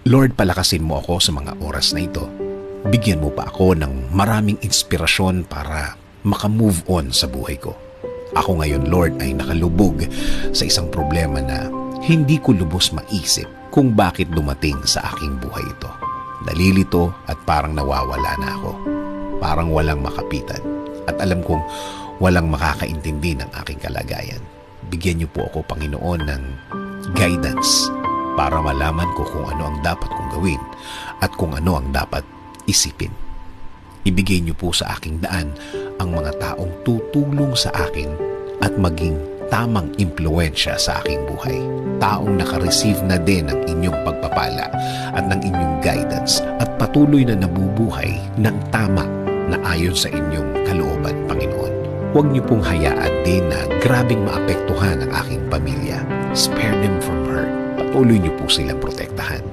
Lord, palakasin mo ako sa mga oras na ito. Bigyan mo pa ako ng maraming inspirasyon para makamove on sa buhay ko. Ako ngayon, Lord, ay nakalubog sa isang problema na hindi ko lubos maisip kung bakit dumating sa aking buhay ito. Nalilito at parang nawawala na ako. Parang walang makapitan. At alam kong walang makakaintindi ng aking kalagayan. Bigyan niyo po ako, Panginoon, ng guidance para malaman ko kung ano ang dapat kong gawin at kung ano ang dapat isipin. Ibigay niyo po sa aking daan ang mga taong tutulong sa akin at maging tamang impluensya sa aking buhay. Taong nakareceive na din ng inyong pagpapala at ng inyong guidance at patuloy na nabubuhay ng tama na ayon sa inyong kalooban, Panginoon. Huwag niyo pong hayaan din na grabing maapektuhan ang aking pamilya. Spare them from hurt. Patuloy niyo po silang protektahan.